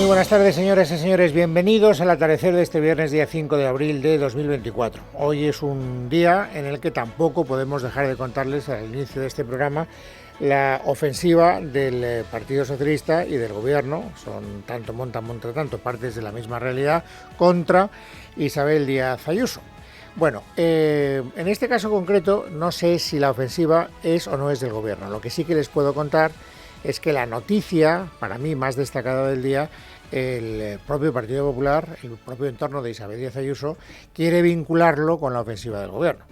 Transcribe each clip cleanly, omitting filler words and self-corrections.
buenas tardes, señoras y señores. Bienvenidos al atardecer de este viernes, día 5 de abril de 2024. Hoy es un día en el que tampoco podemos dejar de contarles al inicio de este programa la ofensiva del Partido Socialista y del Gobierno, son tanto partes de la misma realidad, contra Isabel Díaz Ayuso. Bueno, en este caso concreto no sé si la ofensiva es o no es del Gobierno. Lo que sí que les puedo contar es que la noticia, para mí, más destacada del día, el propio Partido Popular, el propio entorno de Isabel Díaz Ayuso, quiere vincularlo con la ofensiva del Gobierno.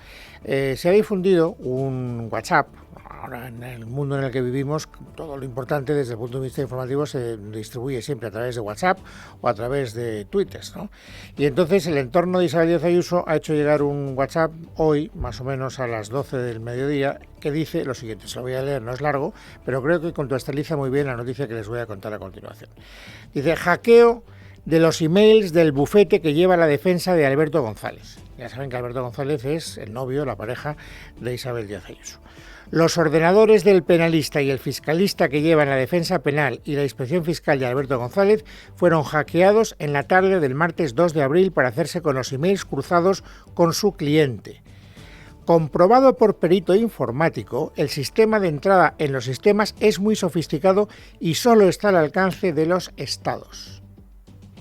Se ha difundido un WhatsApp. Ahora, en el mundo en el que vivimos, todo lo importante desde el punto de vista informativo se distribuye siempre a través de WhatsApp o a través de Twitter, ¿no? Y entonces el entorno de Isabel Díaz Ayuso ha hecho llegar un WhatsApp hoy, más o menos a las 12 del mediodía, que dice lo siguiente. Se lo voy a leer, no es largo, pero creo que contextualiza muy bien la noticia que les voy a contar a continuación. Dice: hackeo de los emails del bufete que lleva la defensa de Alberto González. Ya saben que Alberto González es el novio, la pareja de Isabel Díaz Ayuso. Los ordenadores del penalista y el fiscalista que llevan la defensa penal y la inspección fiscal de Alberto González fueron hackeados en la tarde del martes 2 de abril para hacerse con los emails cruzados con su cliente. Comprobado por perito informático, el sistema de entrada en los sistemas es muy sofisticado y solo está al alcance de los estados,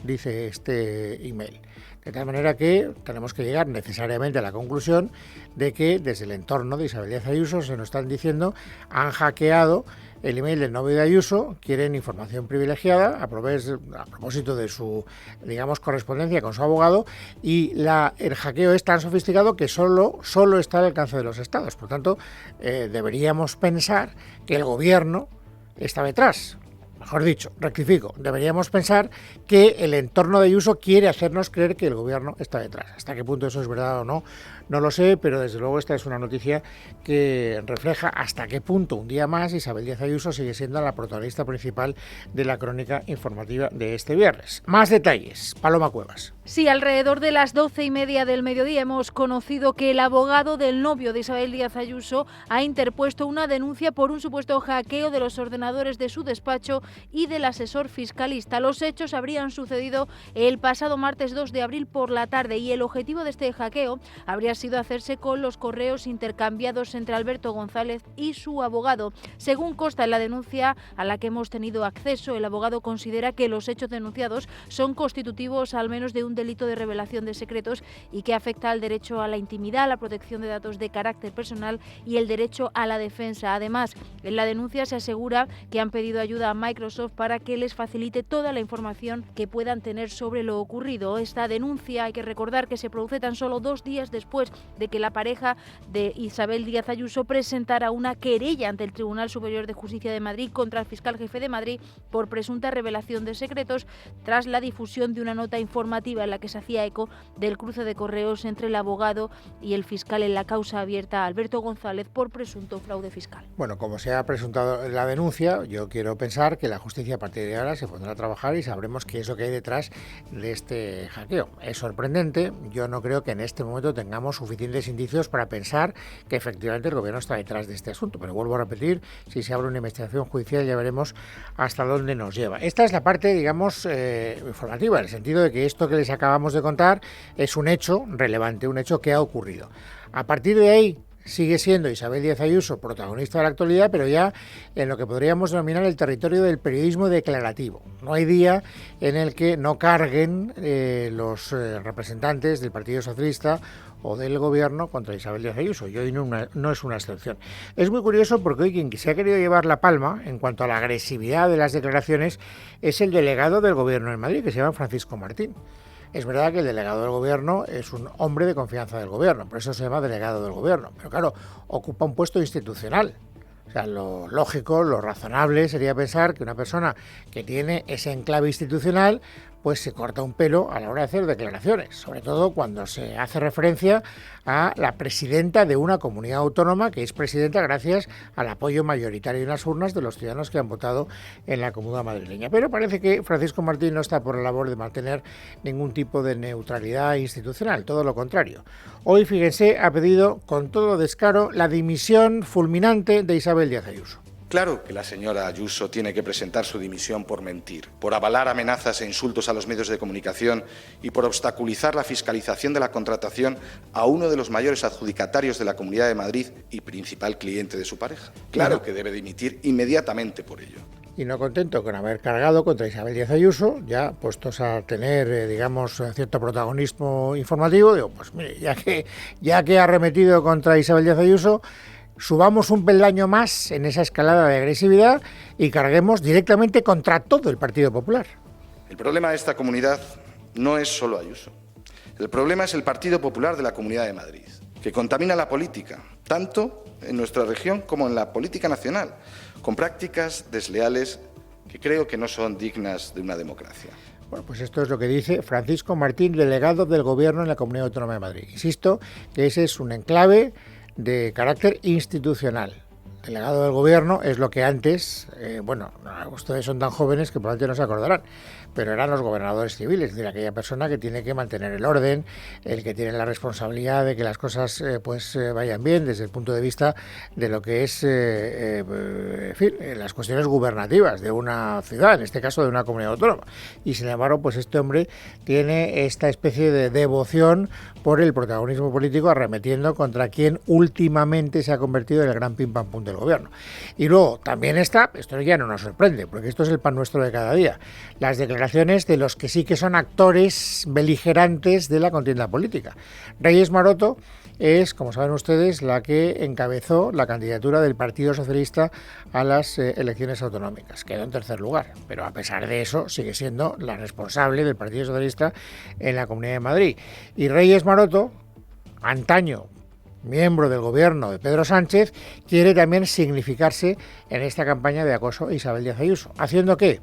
dice este email. De tal manera que tenemos que llegar necesariamente a la conclusión de que desde el entorno de Isabel Díaz Ayuso se nos están diciendo: han hackeado el email del novio de Ayuso, quieren información privilegiada a propósito de su, digamos, correspondencia con su abogado, y el hackeo es tan sofisticado que solo está al alcance de los estados. Por tanto, deberíamos pensar que el gobierno está detrás. Mejor dicho, rectifico, deberíamos pensar que el entorno de Ayuso quiere hacernos creer que el gobierno está detrás. Hasta qué punto eso es verdad o no, no lo sé, pero desde luego esta es una noticia que refleja hasta qué punto un día más Isabel Díaz Ayuso sigue siendo la protagonista principal de la crónica informativa de este viernes. Más detalles, Paloma Cuevas. Sí, alrededor de las 12:30 del mediodía hemos conocido que el abogado del novio de Isabel Díaz Ayuso ha interpuesto una denuncia por un supuesto hackeo de los ordenadores de su despacho y del asesor fiscalista. Los hechos habrían sucedido el pasado martes 2 de abril por la tarde y el objetivo de este hackeo habría sido hacerse con los correos intercambiados entre Alberto González y su abogado. Según consta en la denuncia a la que hemos tenido acceso, el abogado considera que los hechos denunciados son constitutivos al menos de un delito de revelación de secretos y que afecta al derecho a la intimidad, a la protección de datos de carácter personal y el derecho a la defensa. Además, en la denuncia se asegura que han pedido ayuda a Microsoft para que les facilite toda la información que puedan tener sobre lo ocurrido. Esta denuncia, hay que recordar que se produce tan solo 2 días después de que la pareja de Isabel Díaz Ayuso presentara una querella ante el Tribunal Superior de Justicia de Madrid contra el fiscal jefe de Madrid por presunta revelación de secretos tras la difusión de una nota informativa en la que se hacía eco del cruce de correos entre el abogado y el fiscal en la causa abierta a Alberto González por presunto fraude fiscal. Bueno, como se ha presentado la denuncia, yo quiero pensar que la justicia a partir de ahora se pondrá a trabajar y sabremos qué es lo que hay detrás de este hackeo. Es sorprendente, yo no creo que en este momento tengamos suficientes indicios para pensar que efectivamente el gobierno está detrás de este asunto, pero vuelvo a repetir, si se abre una investigación judicial ya veremos hasta dónde nos lleva. Esta es la parte, digamos, informativa, en el sentido de que esto que les acabamos de contar es un hecho relevante, un hecho que ha ocurrido. A partir de ahí sigue siendo Isabel Díaz Ayuso protagonista de la actualidad, pero ya en lo que podríamos denominar el territorio del periodismo declarativo. No hay día en el que no carguen los representantes del Partido Socialista o del Gobierno contra Isabel Díaz Ayuso, y hoy no es una excepción. Es muy curioso porque hoy quien se ha querido llevar la palma en cuanto a la agresividad de las declaraciones es el delegado del Gobierno en Madrid, que se llama Francisco Martín. Es verdad que el delegado del Gobierno es un hombre de confianza del Gobierno, por eso se llama delegado del Gobierno, pero claro, ocupa un puesto institucional. O sea, lo lógico, lo razonable sería pensar que una persona que tiene ese enclave institucional pues se corta un pelo a la hora de hacer declaraciones, sobre todo cuando se hace referencia a la presidenta de una comunidad autónoma que es presidenta gracias al apoyo mayoritario en las urnas de los ciudadanos que han votado en la Comunidad madrileña. Pero parece que Francisco Martín no está por la labor de mantener ningún tipo de neutralidad institucional, todo lo contrario. Hoy, fíjense, ha pedido con todo descaro la dimisión fulminante de Isabel Díaz Ayuso. Claro que la señora Ayuso tiene que presentar su dimisión por mentir, por avalar amenazas e insultos a los medios de comunicación y por obstaculizar la fiscalización de la contratación a uno de los mayores adjudicatarios de la Comunidad de Madrid y principal cliente de su pareja. Claro que debe dimitir inmediatamente por ello. Y no contento con haber cargado contra Isabel Díaz Ayuso, ya puestos a tener, digamos, cierto protagonismo informativo, digo, pues mire, ya que ha arremetido contra Isabel Díaz Ayuso, subamos un peldaño más en esa escalada de agresividad y carguemos directamente contra todo el Partido Popular. El problema de esta comunidad no es solo Ayuso. El problema es el Partido Popular de la Comunidad de Madrid, que contamina la política, tanto en nuestra región como en la política nacional, con prácticas desleales que creo que no son dignas de una democracia. Bueno, pues esto es lo que dice Francisco Martín, delegado del Gobierno en la Comunidad Autónoma de Madrid. Insisto que ese es un enclave de carácter institucional. Delegado del Gobierno es lo que antes, ustedes son tan jóvenes que probablemente no se acordarán, pero eran los gobernadores civiles, es decir, aquella persona que tiene que mantener el orden, el que tiene la responsabilidad de que las cosas vayan bien desde el punto de vista de lo que es, las cuestiones gubernativas de una ciudad, en este caso de una comunidad autónoma. Y sin embargo, pues este hombre tiene esta especie de devoción por el protagonismo político, arremetiendo contra quien últimamente se ha convertido en el gran pim pam pum del gobierno. Y luego también está, esto ya no nos sorprende, porque esto es el pan nuestro de cada día, las declaraciones de los que sí que son actores beligerantes de la contienda política. Reyes Maroto es, como saben ustedes, la que encabezó la candidatura del Partido Socialista a las elecciones autonómicas. Quedó en tercer lugar, pero a pesar de eso sigue siendo la responsable del Partido Socialista en la Comunidad de Madrid. Y Reyes Maroto, antaño miembro del gobierno de Pedro Sánchez, quiere también significarse en esta campaña de acoso a Isabel Díaz Ayuso. ¿Haciendo qué?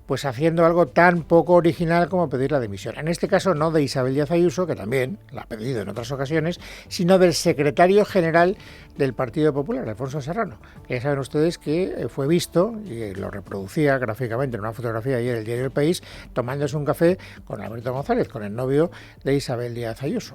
Pues haciendo algo tan poco original como pedir la dimisión. En este caso no de Isabel Díaz Ayuso, que también la ha pedido en otras ocasiones, sino del secretario general del Partido Popular, Alfonso Serrano, que ya saben ustedes que fue visto, y lo reproducía gráficamente en una fotografía ayer en el diario El País, tomándose un café con Alberto González, con el novio de Isabel Díaz Ayuso.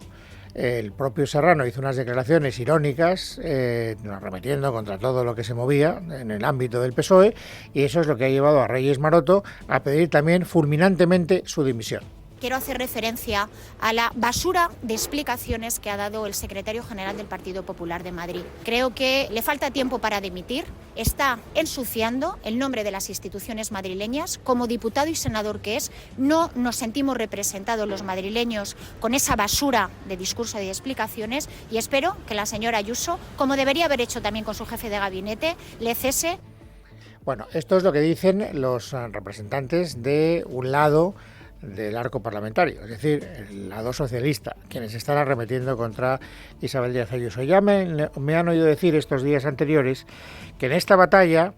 El propio Serrano hizo unas declaraciones irónicas, arremetiendo contra todo lo que se movía en el ámbito del PSOE, y eso es lo que ha llevado a Reyes Maroto a pedir también fulminantemente su dimisión. Quiero hacer referencia a la basura de explicaciones que ha dado el secretario general del Partido Popular de Madrid. Creo que le falta tiempo para dimitir, está ensuciando el nombre de las instituciones madrileñas. Como diputado y senador que es, no nos sentimos representados los madrileños con esa basura de discurso y de explicaciones, y espero que la señora Ayuso, como debería haber hecho también con su jefe de gabinete, le cese. Bueno, esto es lo que dicen los representantes de un lado del arco parlamentario, es decir, el lado socialista, quienes están arremetiendo contra Isabel Díaz Ayuso. Ya me han oído decir estos días anteriores que en esta batalla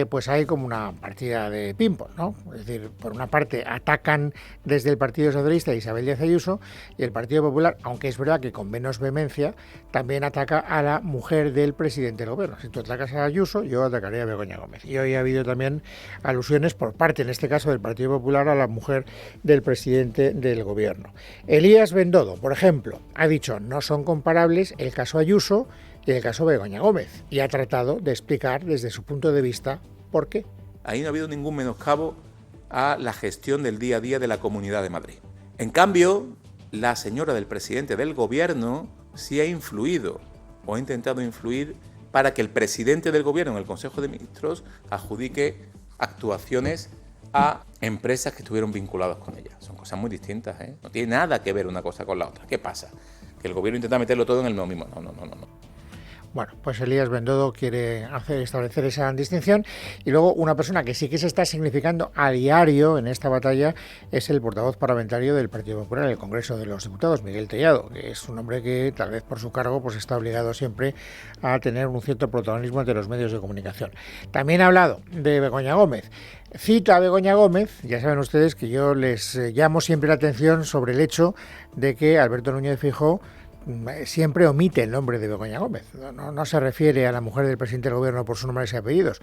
pues hay como una partida de ping-pong, ¿no? Es decir, por una parte atacan desde el Partido Socialista a Isabel Díaz Ayuso, y el Partido Popular, aunque es verdad que con menos vehemencia, también ataca a la mujer del presidente del gobierno. Si tú atacas a Ayuso, yo atacaré a Begoña Gómez. Y hoy ha habido también alusiones por parte, en este caso del Partido Popular, a la mujer del presidente del gobierno. Elías Bendodo, por ejemplo, ha dicho no son comparables el caso Ayuso y el caso Begoña Gómez, y ha tratado de explicar desde su punto de vista por qué. Ahí no ha habido ningún menoscabo a la gestión del día a día de la Comunidad de Madrid. En cambio, la señora del presidente del gobierno sí ha influido o ha intentado influir para que el presidente del gobierno en el Consejo de Ministros adjudique actuaciones a empresas que estuvieron vinculadas con ella. Son cosas muy distintas, ¿eh? No tiene nada que ver una cosa con la otra. ¿Qué pasa? Que el gobierno intenta meterlo todo en el mismo. No. Bueno, pues Elías Bendodo quiere establecer esa distinción. Y luego una persona que sí que se está significando a diario en esta batalla es el portavoz parlamentario del Partido Popular en el Congreso de los Diputados, Miguel Tellado, que es un hombre que tal vez por su cargo pues está obligado siempre a tener un cierto protagonismo entre los medios de comunicación. También ha hablado de Begoña Gómez. Cita a Begoña Gómez, ya saben ustedes que yo les llamo siempre la atención sobre el hecho de que Alberto Núñez Feijóo siempre omite el nombre de Begoña Gómez. No se refiere a la mujer del presidente del gobierno por sus nombres y apellidos.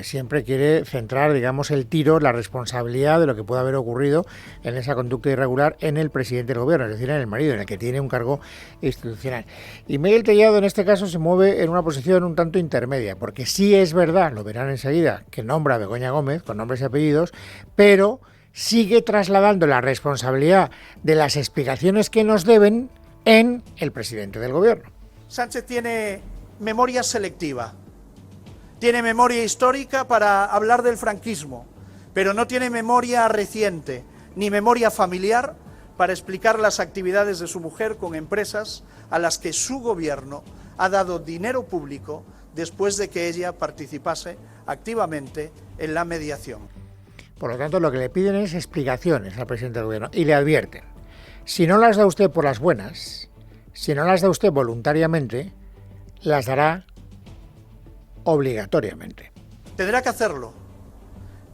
Siempre quiere centrar, digamos, el tiro, la responsabilidad de lo que pueda haber ocurrido en esa conducta irregular en el presidente del gobierno, es decir, en el marido, en el que tiene un cargo institucional. Y Miguel Tellado, en este caso, se mueve en una posición un tanto intermedia, porque sí es verdad, lo verán enseguida, que nombra a Begoña Gómez con nombres y apellidos, pero sigue trasladando la responsabilidad de las explicaciones que nos deben en el presidente del gobierno. Sánchez tiene memoria selectiva, tiene memoria histórica para hablar del franquismo, pero no tiene memoria reciente ni memoria familiar para explicar las actividades de su mujer con empresas a las que su gobierno ha dado dinero público después de que ella participase activamente en la mediación. Por lo tanto, lo que le piden es explicaciones al presidente del gobierno y le advierten: si no las da usted por las buenas, si no las da usted voluntariamente, las dará obligatoriamente. Tendrá que hacerlo.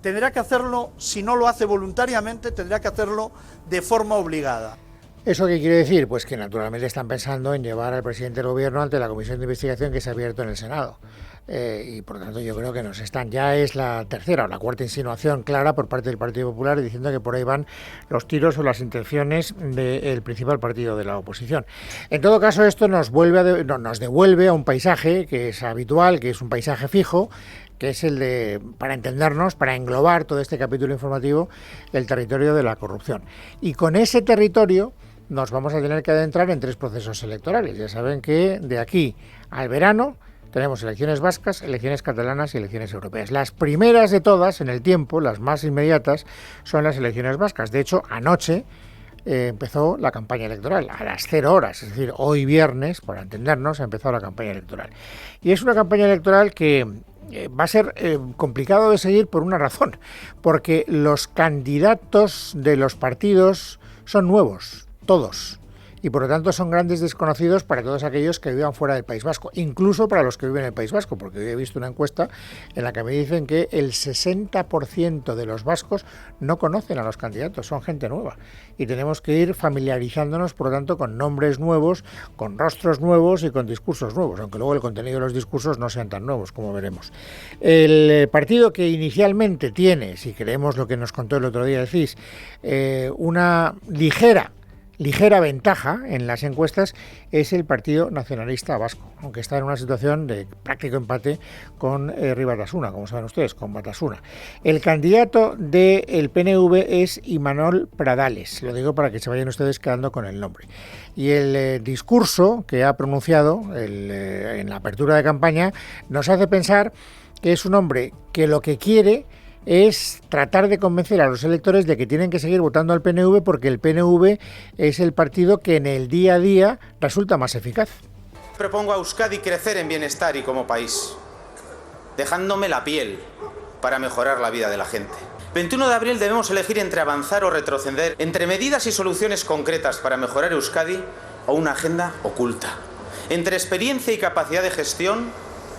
Tendrá que hacerlo, si no lo hace voluntariamente, tendrá que hacerlo de forma obligada. ¿Eso qué quiere decir? Pues que naturalmente están pensando en llevar al presidente del gobierno ante la comisión de investigación que se ha abierto en el Senado. Y por lo tanto yo creo que ya es la tercera o la cuarta insinuación clara por parte del Partido Popular diciendo que por ahí van los tiros o las intenciones del principal partido de la oposición. En todo caso, esto nos devuelve a un paisaje que es habitual, que es un paisaje fijo, que es el de, para entendernos, para englobar todo este capítulo informativo, el territorio de la corrupción. Y con ese territorio nos vamos a tener que adentrar en 3 procesos electorales. Ya saben que de aquí al verano tenemos elecciones vascas, elecciones catalanas y elecciones europeas. Las primeras de todas, en el tiempo, las más inmediatas, son las elecciones vascas. De hecho, anoche empezó la campaña electoral, a las 0 horas, es decir, hoy viernes, para entendernos, ha empezado la campaña electoral. Y es una campaña electoral que va a ser complicado de seguir por una razón, porque los candidatos de los partidos son nuevos, todos, y por lo tanto son grandes desconocidos para todos aquellos que vivan fuera del País Vasco, incluso para los que viven en el País Vasco, porque hoy he visto una encuesta en la que me dicen que el 60% de los vascos no conocen a los candidatos, son gente nueva, y tenemos que ir familiarizándonos, por lo tanto, con nombres nuevos, con rostros nuevos y con discursos nuevos, aunque luego el contenido de los discursos no sean tan nuevos, como veremos. El partido que inicialmente tiene, si creemos lo que nos contó el otro día el CIS, una ligera ventaja en las encuestas es el Partido Nacionalista Vasco, aunque está en una situación de práctico empate con Herri Batasuna, como saben ustedes, con Batasuna. El candidato del PNV es Imanol Pradales, lo digo para que se vayan ustedes quedando con el nombre. Y el discurso que ha pronunciado en la apertura de campaña nos hace pensar que es un hombre que lo que quiere es tratar de convencer a los electores de que tienen que seguir votando al PNV porque el PNV es el partido que en el día a día resulta más eficaz. Propongo a Euskadi crecer en bienestar y como país, dejándome la piel para mejorar la vida de la gente. 21 de abril debemos elegir entre avanzar o retroceder, entre medidas y soluciones concretas para mejorar Euskadi o una agenda oculta, entre experiencia y capacidad de gestión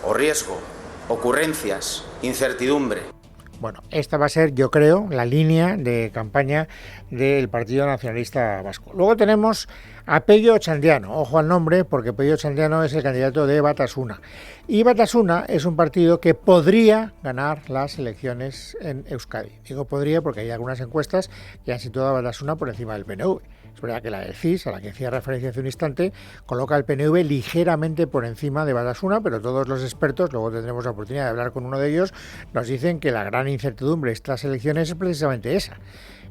o riesgo, ocurrencias, incertidumbre. Bueno, esta va a ser, yo creo, la línea de campaña del Partido Nacionalista Vasco. Luego tenemos a Pello Otxandiano, ojo al nombre, porque Pello Otxandiano es el candidato de Batasuna. Y Batasuna es un partido que podría ganar las elecciones en Euskadi. Digo podría porque hay algunas encuestas que han situado a Batasuna por encima del PNV. Es verdad que la del CIS, a la que hacía referencia hace un instante, coloca al PNV ligeramente por encima de Batasuna, pero todos los expertos, luego tendremos la oportunidad de hablar con uno de ellos, nos dicen que la gran incertidumbre de estas elecciones es precisamente esa.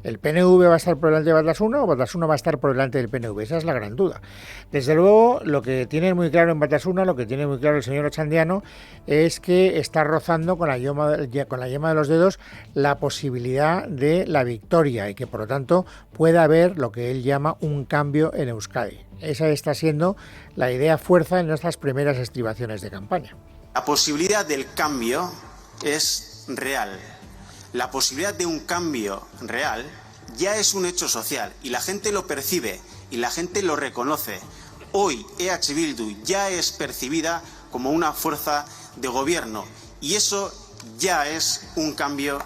¿El PNV va a estar por delante de Batasuna o Batasuna va a estar por delante del PNV? Esa es la gran duda. Desde luego, lo que tiene muy claro en Batasuna, lo que tiene muy claro el señor Otxandiano, es que está rozando con la yema de los dedos la posibilidad de la victoria y que, por lo tanto, pueda haber lo que él llama un cambio en Euskadi. Esa está siendo la idea fuerza en nuestras primeras estribaciones de campaña. La posibilidad del cambio es real. La posibilidad de un cambio real ya es un hecho social y la gente lo percibe y la gente lo reconoce. Hoy EH Bildu ya es percibida como una fuerza de gobierno y eso ya es un cambio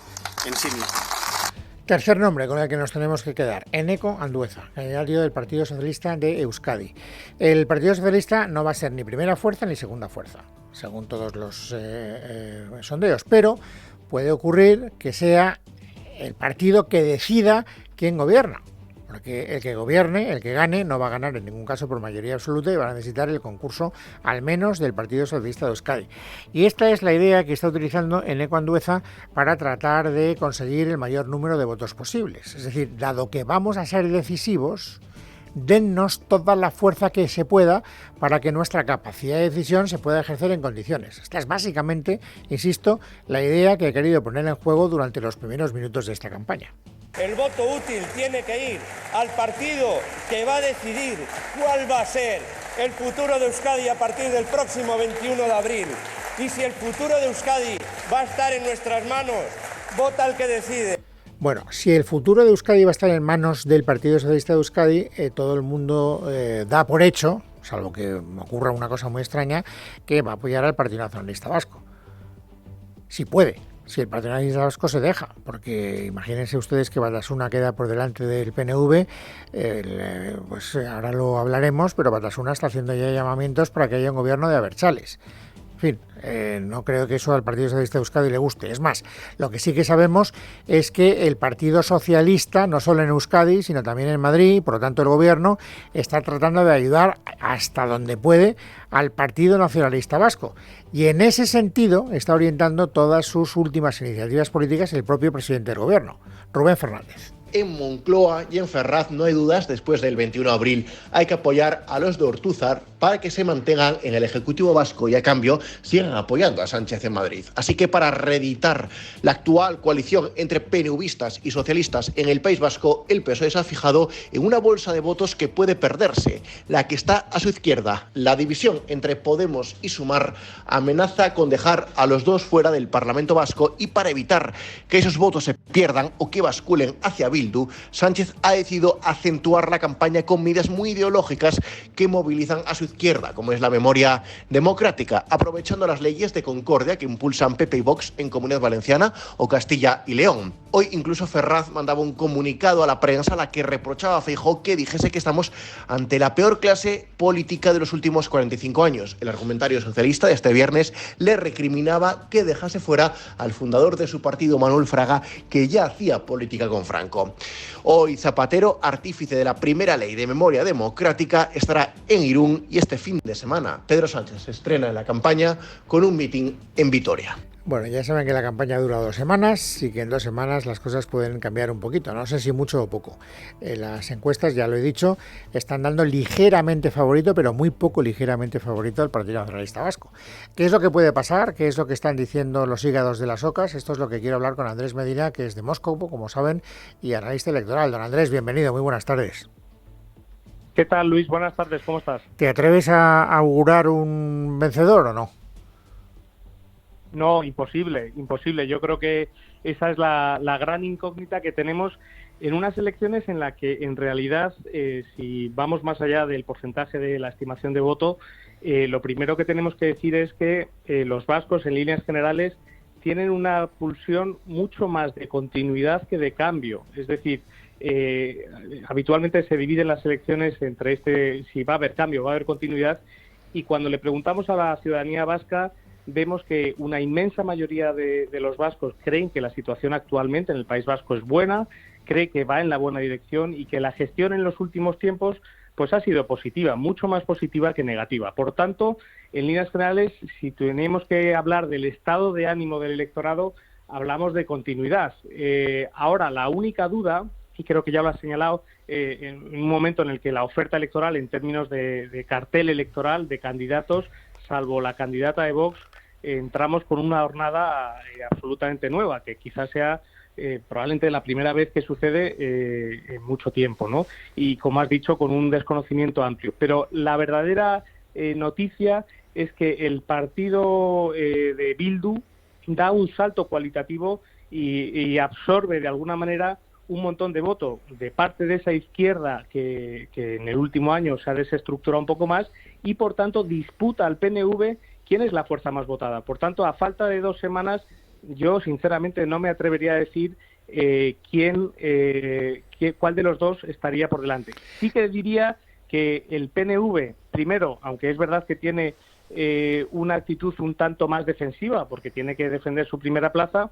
en sí mismo. Tercer nombre con el que nos tenemos que quedar, Eneko Andueza, candidato del Partido Socialista de Euskadi. El Partido Socialista no va a ser ni primera fuerza ni segunda fuerza, según todos los sondeos, pero puede ocurrir que sea el partido que decida quién gobierna. Porque el que gobierne, el que gane, no va a ganar en ningún caso por mayoría absoluta y va a necesitar el concurso al menos del Partido Socialista de Euskadi. Y esta es la idea que está utilizando Eneko Andueza para tratar de conseguir el mayor número de votos posibles. Es decir, dado que vamos a ser decisivos, dennos toda la fuerza que se pueda para que nuestra capacidad de decisión se pueda ejercer en condiciones. Esta es básicamente, insisto, la idea que he querido poner en juego durante los primeros minutos de esta campaña. El voto útil tiene que ir al partido que va a decidir cuál va a ser el futuro de Euskadi a partir del próximo 21 de abril. Y si el futuro de Euskadi va a estar en nuestras manos, vota al que decide. Bueno, si el futuro de Euskadi va a estar en manos del Partido Socialista de Euskadi, todo el mundo da por hecho, salvo que ocurra una cosa muy extraña, que va a apoyar al Partido Nacionalista Vasco. Si puede. Si el Partido Nacionalista Vasco se deja, porque imagínense ustedes que Batasuna queda por delante del PNV, pues ahora lo hablaremos, pero Batasuna está haciendo ya llamamientos para que haya un gobierno de abertzales. En fin, no creo que eso al Partido Socialista de Euskadi le guste. Es más, lo que sí que sabemos es que el Partido Socialista, no solo en Euskadi, sino también en Madrid, por lo tanto el Gobierno, está tratando de ayudar hasta donde puede al Partido Nacionalista Vasco. Y en ese sentido está orientando todas sus últimas iniciativas políticas el propio presidente del Gobierno, Rubén Fernández. En Moncloa y en Ferraz no hay dudas, después del 21 de abril hay que apoyar a los de Ortúzar para que se mantengan en el Ejecutivo Vasco y a cambio sigan apoyando a Sánchez en Madrid. Así que para reeditar la actual coalición entre PNVistas y socialistas en el País Vasco, el PSOE se ha fijado en una bolsa de votos que puede perderse, la que está a su izquierda. La división entre Podemos y Sumar amenaza con dejar a los dos fuera del Parlamento Vasco y para evitar que esos votos se pierdan o que basculen hacia Bildu, Sánchez ha decidido acentuar la campaña con medidas muy ideológicas que movilizan a su izquierda, como es la memoria democrática, aprovechando las leyes de concordia que impulsan PP y Vox en Comunidad Valenciana o Castilla y León. Hoy incluso Ferraz mandaba un comunicado a la prensa a la que reprochaba a Feijóo que dijese que estamos ante la peor clase política de los últimos 45 años. El argumentario socialista de este viernes le recriminaba que dejase fuera al fundador de su partido, Manuel Fraga, que ya hacía política con Franco. Hoy Zapatero, artífice de la primera ley de memoria democrática, estará en Irún y este fin de semana Pedro Sánchez se estrena en la campaña con un mitin en Vitoria. Bueno, ya saben que la campaña dura 2 semanas y que en 2 semanas las cosas pueden cambiar un poquito, no sé si mucho o poco. Las encuestas, ya lo he dicho, están dando ligeramente favorito, pero muy poco ligeramente favorito al Partido Nacionalista Vasco. ¿Qué es lo que puede pasar? ¿Qué es lo que están diciendo los hígados de las ocas? Esto es lo que quiero hablar con Andrés Medina, que es de Moscú, como saben, y analista electoral. Don Andrés, bienvenido, muy buenas tardes. ¿Qué tal, Luis? Buenas tardes, ¿cómo estás? ¿Te atreves a augurar un vencedor o no? No, imposible. Yo creo que esa es la gran incógnita que tenemos en unas elecciones en las que, en realidad, si vamos más allá del porcentaje de la estimación de voto, lo primero que tenemos que decir es que los vascos, en líneas generales, tienen una pulsión mucho más de continuidad que de cambio. Es decir, habitualmente se dividen las elecciones entre si va a haber cambio o va a haber continuidad, y cuando le preguntamos a la ciudadanía vasca, vemos que una inmensa mayoría de los vascos creen que la situación actualmente en el País Vasco es buena, cree que va en la buena dirección y que la gestión en los últimos tiempos pues ha sido positiva, mucho más positiva que negativa. Por tanto, en líneas generales, si tenemos que hablar del estado de ánimo del electorado, hablamos de continuidad. Ahora, la única duda, y creo que ya lo has señalado, en un momento en el que la oferta electoral en términos de cartel electoral, de candidatos, salvo la candidata de Vox, entramos con una jornada absolutamente nueva, que quizás sea probablemente la primera vez que sucede en mucho tiempo, ¿no? Y como has dicho, con un desconocimiento amplio. Pero la verdadera noticia es que el partido de Bildu da un salto cualitativo y absorbe de alguna manera un montón de voto de parte de esa izquierda que en el último año se ha desestructurado un poco más y, por tanto, disputa al PNV quién es la fuerza más votada. Por tanto, a falta de 2 semanas, yo sinceramente no me atrevería a decir cuál de los dos estaría por delante. Sí que diría que el PNV, primero, aunque es verdad que tiene una actitud un tanto más defensiva, porque tiene que defender su primera plaza,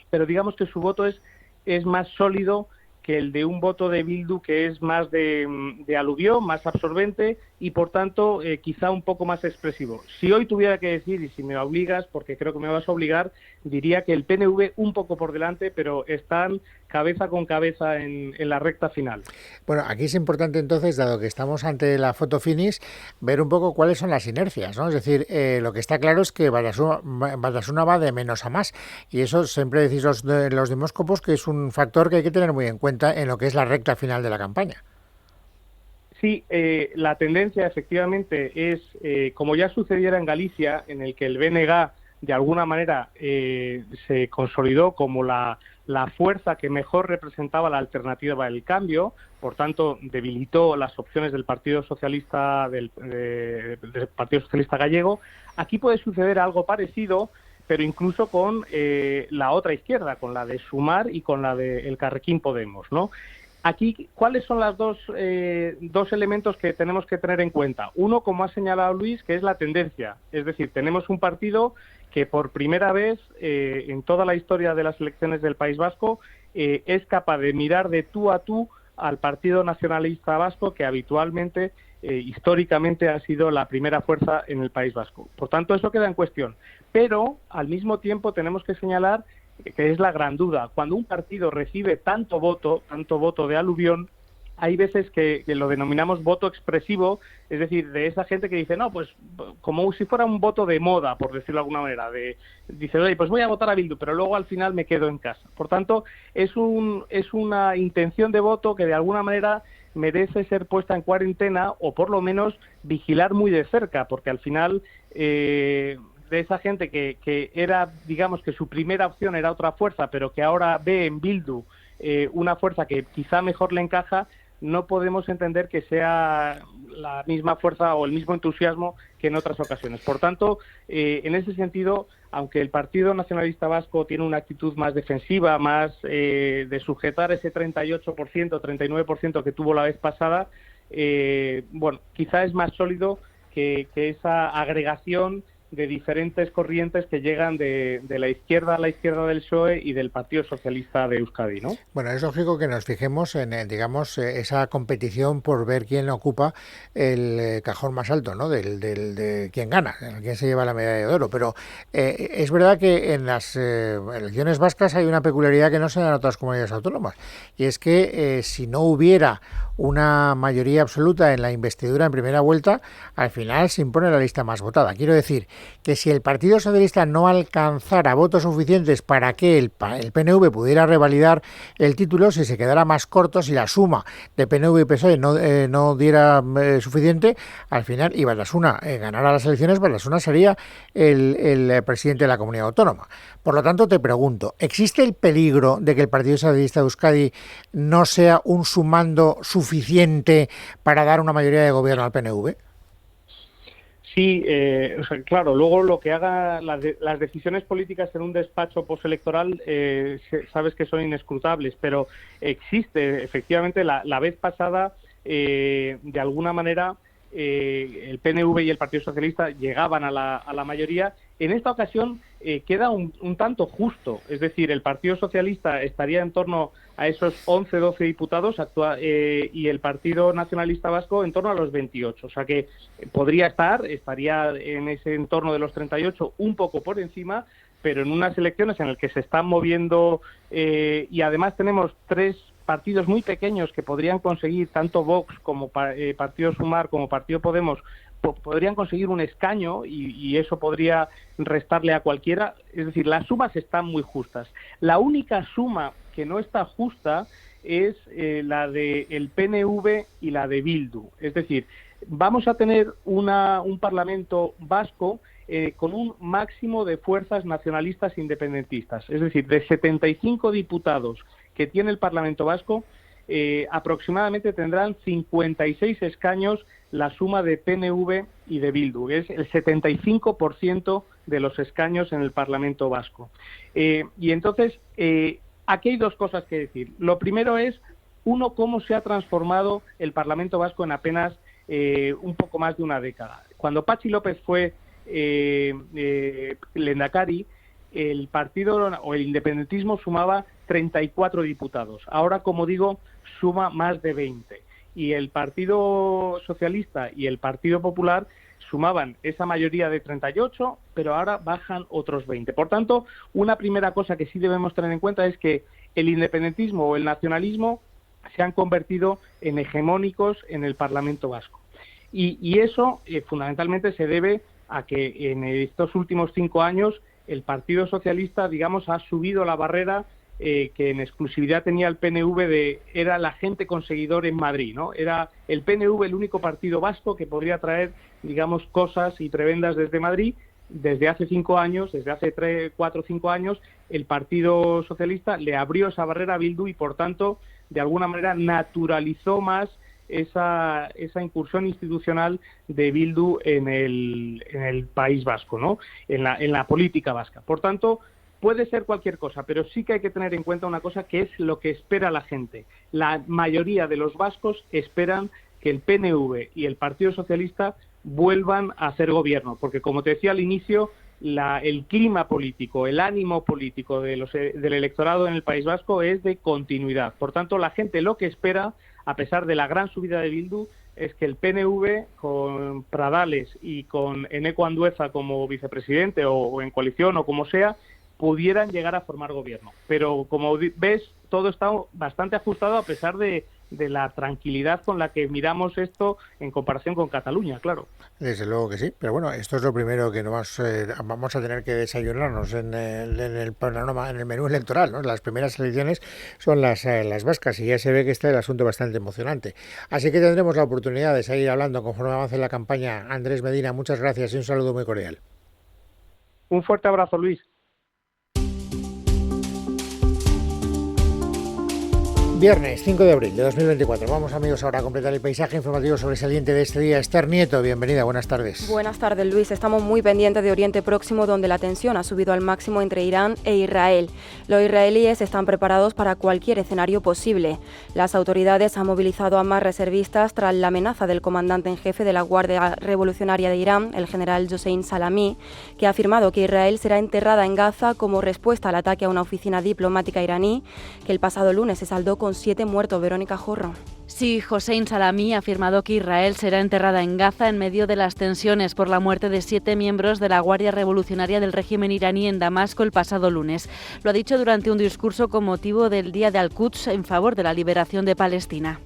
pero digamos que su voto es más sólido que el de un voto de Bildu, que es más de aluvión, más absorbente y, por tanto, quizá un poco más expresivo. Si hoy tuviera que decir, y si me obligas, porque creo que me vas a obligar, diría que el PNV un poco por delante, pero están cabeza con cabeza en la recta final. Bueno, aquí es importante entonces, dado que estamos ante la foto finish, ver un poco cuáles son las inercias, ¿no? Es decir, lo que está claro es que Batasuna va de menos a más, y eso siempre decís los demóscopos que es un factor que hay que tener muy en cuenta en lo que es la recta final de la campaña. Sí, la tendencia efectivamente es, como ya sucediera en Galicia, en el que el BNG de alguna manera se consolidó como la fuerza que mejor representaba la alternativa del cambio, por tanto debilitó las opciones del Partido Socialista del Partido Socialista Gallego. Aquí puede suceder algo parecido, pero incluso con la otra izquierda, con la de Sumar y con la de Elkarrekin Podemos, ¿no? Aquí, ¿cuáles son los dos elementos que tenemos que tener en cuenta? Uno, como ha señalado Luis, que es la tendencia. Es decir, tenemos un partido que por primera vez en toda la historia de las elecciones del País Vasco es capaz de mirar de tú a tú al Partido Nacionalista Vasco, que habitualmente, históricamente, ha sido la primera fuerza en el País Vasco. Por tanto, eso queda en cuestión. Pero, al mismo tiempo, tenemos que señalar que es la gran duda. Cuando un partido recibe tanto voto de aluvión, hay veces que lo denominamos voto expresivo, es decir, de esa gente que dice, no, pues como si fuera un voto de moda, por decirlo de alguna manera, dice, oye, pues voy a votar a Bildu, pero luego al final me quedo en casa. Por tanto, es una intención de voto que de alguna manera merece ser puesta en cuarentena o por lo menos vigilar muy de cerca, porque al final de esa gente que era, digamos, que su primera opción era otra fuerza, pero que ahora ve en Bildu una fuerza que quizá mejor le encaja, no podemos entender que sea la misma fuerza o el mismo entusiasmo que en otras ocasiones. Por tanto, en ese sentido, aunque el Partido Nacionalista Vasco tiene una actitud más defensiva, más de sujetar ese 38%, 39% que tuvo la vez pasada, bueno, quizá es más sólido que esa agregación de diferentes corrientes que llegan de la izquierda a la izquierda del PSOE y del Partido Socialista de Euskadi, ¿no? Bueno, es lógico que nos fijemos en, digamos, esa competición por ver quién ocupa el cajón más alto, ¿no? De quién gana, quién se lleva la medalla de oro. Pero es verdad que en las elecciones vascas hay una peculiaridad que no se da en otras comunidades autónomas, y es que si no hubiera una mayoría absoluta en la investidura en primera vuelta, al final se impone la lista más votada. Quiero decir que si el Partido Socialista no alcanzara votos suficientes para que el PNV pudiera revalidar el título, si se quedara más corto, si la suma de PNV y PSOE no diera suficiente, al final, y Batasuna ganara las elecciones, Batasuna sería el presidente de la comunidad autónoma. Por lo tanto, te pregunto, ¿existe el peligro de que el Partido Socialista de Euskadi no sea un sumando suficiente para dar una mayoría de gobierno al PNV? Sí, claro, luego lo que haga las decisiones políticas en un despacho postelectoral sabes que son inescrutables, pero existe, efectivamente, la vez pasada, de alguna manera, el PNV y el Partido Socialista llegaban a la mayoría. En esta ocasión queda un tanto justo, es decir, el Partido Socialista estaría en torno a esos 11-12 diputados y el Partido Nacionalista Vasco en torno a los 28, o sea que estaría en ese entorno de los 38, un poco por encima, pero en unas elecciones en las que se están moviendo y además tenemos tres partidos muy pequeños que podrían conseguir, tanto Vox como Partido Sumar como Partido Podemos, podrían conseguir un escaño y eso podría restarle a cualquiera. Es decir, las sumas están muy justas. La única suma que no está justa es la del PNV y la de Bildu. Es decir, vamos a tener un Parlamento vasco con un máximo de fuerzas nacionalistas independentistas. Es decir, de 75 diputados que tiene el Parlamento vasco, aproximadamente tendrán 56 escaños la suma de PNV y de Bildu. Es el 75% de los escaños en el Parlamento vasco. Y entonces, aquí hay dos cosas que decir. Lo primero es, cómo se ha transformado el Parlamento Vasco en apenas un poco más de una década. Cuando Patxi López fue lehendakari, el partido o el independentismo sumaba 34 diputados. Ahora, como digo, suma más de 20. Y el Partido Socialista y el Partido Popular sumaban esa mayoría de 38, pero ahora bajan otros 20. Por tanto, una primera cosa que sí debemos tener en cuenta es que el independentismo o el nacionalismo se han convertido en hegemónicos en el Parlamento Vasco. Y eso fundamentalmente se debe a que en estos últimos 5 años el Partido Socialista, digamos, ha subido la barrera que en exclusividad tenía el PNV era la gente con seguidor en Madrid, ¿no? Era el PNV el único partido vasco que podría traer, digamos, cosas y prebendas desde Madrid. Desde hace 5 años, desde hace 4 o 5 años, el Partido Socialista le abrió esa barrera a Bildu y, por tanto, de alguna manera naturalizó más esa incursión institucional de Bildu en el País Vasco, ¿no? En la política vasca. Por tanto, puede ser cualquier cosa, pero sí que hay que tener en cuenta una cosa, que es lo que espera la gente. La mayoría de los vascos esperan que el PNV y el Partido Socialista vuelvan a hacer gobierno, porque, como te decía al inicio, el clima político, el ánimo político del electorado en el País Vasco es de continuidad. Por tanto, la gente lo que espera, a pesar de la gran subida de Bildu, es que el PNV, con Pradales y con Eneko Andueza como vicepresidente o en coalición o como sea, pudieran llegar a formar gobierno. Pero, como ves, todo está bastante ajustado a pesar de la tranquilidad con la que miramos esto en comparación con Cataluña, claro. Desde luego que sí, pero bueno, esto es lo primero que vamos a tener que desayunarnos en el panorama, en el menú electoral, ¿no? Las primeras elecciones son las vascas y ya se ve que está el asunto bastante emocionante. Así que tendremos la oportunidad de seguir hablando conforme avance la campaña. Andrés Medina, muchas gracias y un saludo muy cordial. Un fuerte abrazo, Luis. Viernes 5 de abril de 2024. Vamos, amigos, ahora a completar el paisaje informativo sobresaliente de este día. Esther Nieto, bienvenida, buenas tardes. Buenas tardes, Luis. Estamos muy pendientes de Oriente Próximo, donde la tensión ha subido al máximo entre Irán e Israel. Los israelíes están preparados para cualquier escenario posible. Las autoridades han movilizado a más reservistas tras la amenaza del comandante en jefe de la Guardia Revolucionaria de Irán, el general Hossein Salami, que ha afirmado que Israel será enterrada en Gaza como respuesta al ataque a una oficina diplomática iraní, que el pasado lunes se saldó con 7 muertos. Verónica Jorro. Sí, Hossein Salami ha afirmado que Israel será enterrada en Gaza en medio de las tensiones por la muerte de 7 miembros de la Guardia Revolucionaria del régimen iraní en Damasco el pasado lunes. Lo ha dicho durante un discurso con motivo del Día de Al-Quds en favor de la liberación de Palestina.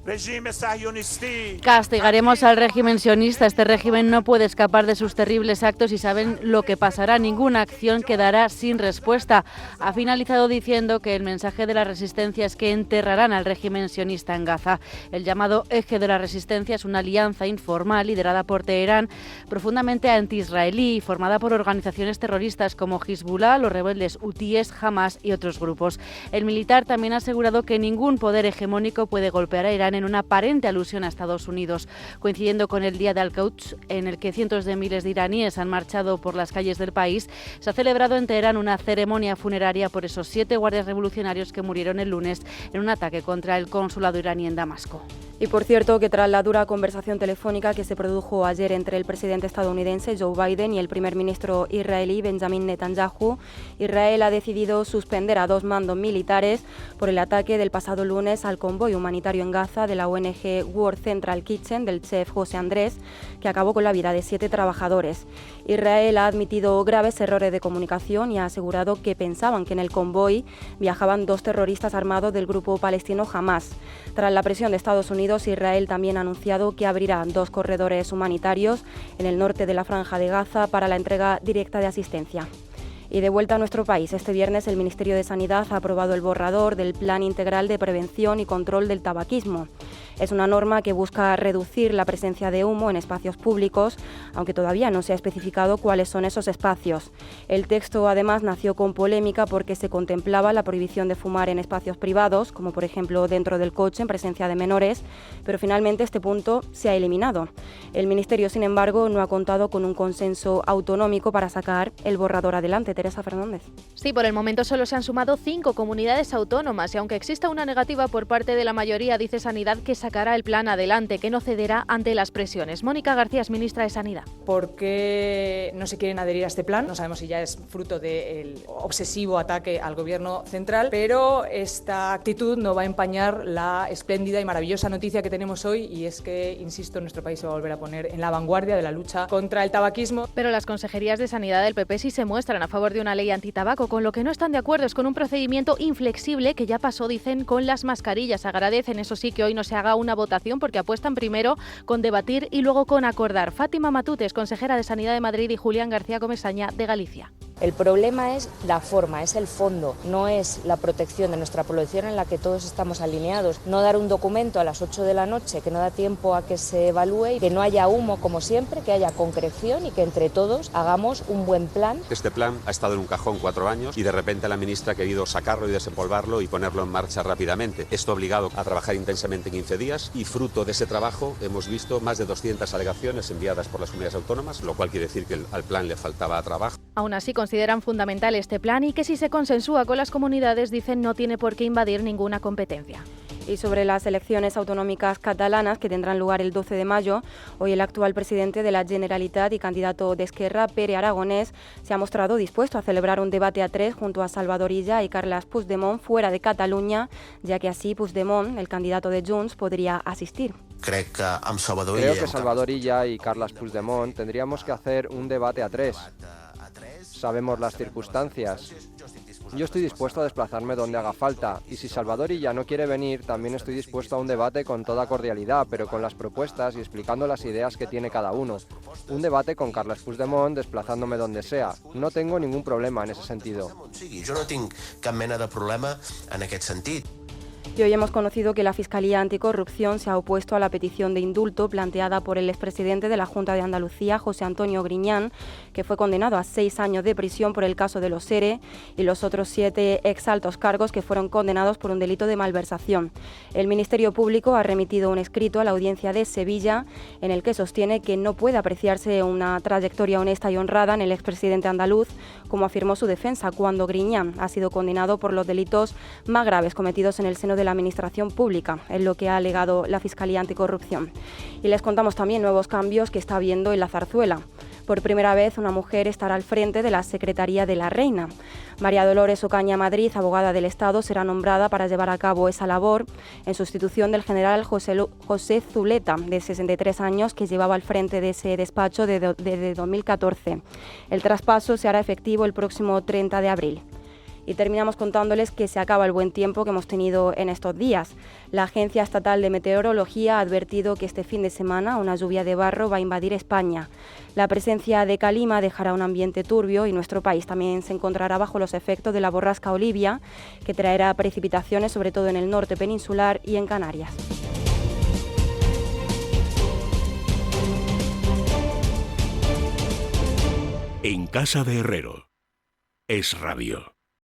Castigaremos al régimen sionista. Este régimen no puede escapar de sus terribles actos y saben lo que pasará. Ninguna acción quedará sin respuesta. Ha finalizado diciendo que el mensaje de la resistencia es que enterrarán al régimen sionista en Gaza. El llamado Eje de la Resistencia es una alianza informal liderada por Teherán, profundamente anti-israelí y formada por organizaciones terroristas como Hezbollah, los rebeldes hutíes, Hamas y otros grupos. El militar también ha asegurado que ningún poder hegemónico puede golpear a Irán en una aparente alusión a Estados Unidos. Coincidiendo con el Día de Al-Quds, en el que cientos de miles de iraníes han marchado por las calles del país, se ha celebrado en Teherán una ceremonia funeraria por esos 7 guardias revolucionarios que murieron el lunes en un ataque contra el consulado iraní en Damasco. Y por cierto, que tras la dura conversación telefónica que se produjo ayer entre el presidente estadounidense Joe Biden y el primer ministro israelí Benjamin Netanyahu, Israel ha decidido suspender a 2 mandos militares por el ataque del pasado lunes al convoy humanitario en Gaza de la ONG World Central Kitchen del chef José Andrés, que acabó con la vida de 7 trabajadores. Israel ha admitido graves errores de comunicación y ha asegurado que pensaban que en el convoy viajaban 2 terroristas armados del grupo palestino Hamas. Tras la presión de Estados Unidos, Israel también ha anunciado que abrirá 2 corredores humanitarios en el norte de la Franja de Gaza para la entrega directa de asistencia. Y de vuelta a nuestro país, este viernes el Ministerio de Sanidad ha aprobado el borrador del Plan Integral de Prevención y Control del Tabaquismo. Es una norma que busca reducir la presencia de humo en espacios públicos, aunque todavía no se ha especificado cuáles son esos espacios. El texto, además, nació con polémica porque se contemplaba la prohibición de fumar en espacios privados, como por ejemplo dentro del coche en presencia de menores, pero finalmente este punto se ha eliminado. El Ministerio, sin embargo, no ha contado con un consenso autonómico para sacar el borrador adelante. Teresa Fernández. Sí, por el momento solo se han sumado 5 comunidades autónomas y aunque exista una negativa por parte de la mayoría, dice Sanidad que sacará el plan adelante, que no cederá ante las presiones. Mónica García es ministra de Sanidad. ¿Por qué no se quieren adherir a este plan? No sabemos si ya es fruto del obsesivo ataque al gobierno central, pero esta actitud no va a empañar la espléndida y maravillosa noticia que tenemos hoy, y es que, insisto, nuestro país se va a volver a poner en la vanguardia de la lucha contra el tabaquismo. Pero las consejerías de Sanidad del PP sí se muestran a favor de una ley antitabaco. Con lo que no están de acuerdo es con un procedimiento inflexible que ya pasó, dicen, con las mascarillas. Agradecen, eso sí, que hoy no se haga una votación porque apuestan primero con debatir y luego con acordar. Fátima Matutes, consejera de Sanidad de Madrid, y Julián García Comesaña, de Galicia. El problema es la forma, es el fondo, no es la protección de nuestra población en la que todos estamos alineados. No dar un documento a las 8 de la noche que no da tiempo a que se evalúe y que no haya humo como siempre, que haya concreción y que entre todos hagamos un buen plan. Este plan ha estado en un cajón 4 años y de repente la ministra ha querido sacarlo y desempolvarlo y ponerlo en marcha rápidamente. Esto ha obligado a trabajar intensamente 15 días y fruto de ese trabajo hemos visto más de 200 alegaciones enviadas por las comunidades autónomas, lo cual quiere decir que al plan le faltaba trabajo. Aún así consideran fundamental este plan y que si se consensúa con las comunidades, dicen, no tiene por qué invadir ninguna competencia. Y sobre las elecciones autonómicas catalanas que tendrán lugar el 12 de mayo, hoy el actual presidente de la Generalitat y candidato de Esquerra, Pere Aragonès, se ha mostrado dispuesto a celebrar un debate a 3 junto a Salvador Illa y Carles Puigdemont fuera de Cataluña, ya que así Puigdemont, el candidato de Junts, podría asistir. Creo que Salvador Illa y Carles Puigdemont tendríamos que hacer un debate a 3. Sabemos las circunstancias. Yo estoy dispuesto a desplazarme donde haga falta, y si Salvador Illa no quiere venir, también estoy dispuesto a un debate con toda cordialidad, pero con las propuestas y explicando las ideas que tiene cada uno. Un debate con Carles Puigdemont desplazándome donde sea. No tengo ningún problema en ese sentido. Yo no tengo cap mena de problema en aquest sentit. Y hoy hemos conocido que la Fiscalía Anticorrupción se ha opuesto a la petición de indulto planteada por el expresidente de la Junta de Andalucía, José Antonio Griñán, que fue condenado a 6 años de prisión por el caso de los ERE, y los otros 7 exaltos cargos que fueron condenados por un delito de malversación. El Ministerio Público ha remitido un escrito a la Audiencia de Sevilla en el que sostiene que no puede apreciarse una trayectoria honesta y honrada en el expresidente andaluz, como afirmó su defensa cuando Griñán ha sido condenado por los delitos más graves cometidos en el seno de la Administración Pública, en lo que ha alegado la Fiscalía Anticorrupción. Y les contamos también nuevos cambios que está habiendo en la Zarzuela. Por primera vez, una mujer estará al frente de la Secretaría de la Reina. María Dolores Ocaña Madrid, abogada del Estado, será nombrada para llevar a cabo esa labor en sustitución del general José Zuleta, de 63 años, que llevaba al frente de ese despacho desde 2014. El traspaso se hará efectivo el próximo 30 de abril. Y terminamos contándoles que se acaba el buen tiempo que hemos tenido en estos días. La Agencia Estatal de Meteorología ha advertido que este fin de semana una lluvia de barro va a invadir España. La presencia de calima dejará un ambiente turbio y nuestro país también se encontrará bajo los efectos de la borrasca Olivia, que traerá precipitaciones sobre todo en el norte peninsular y en Canarias. En casa de Herrero, Es Radio.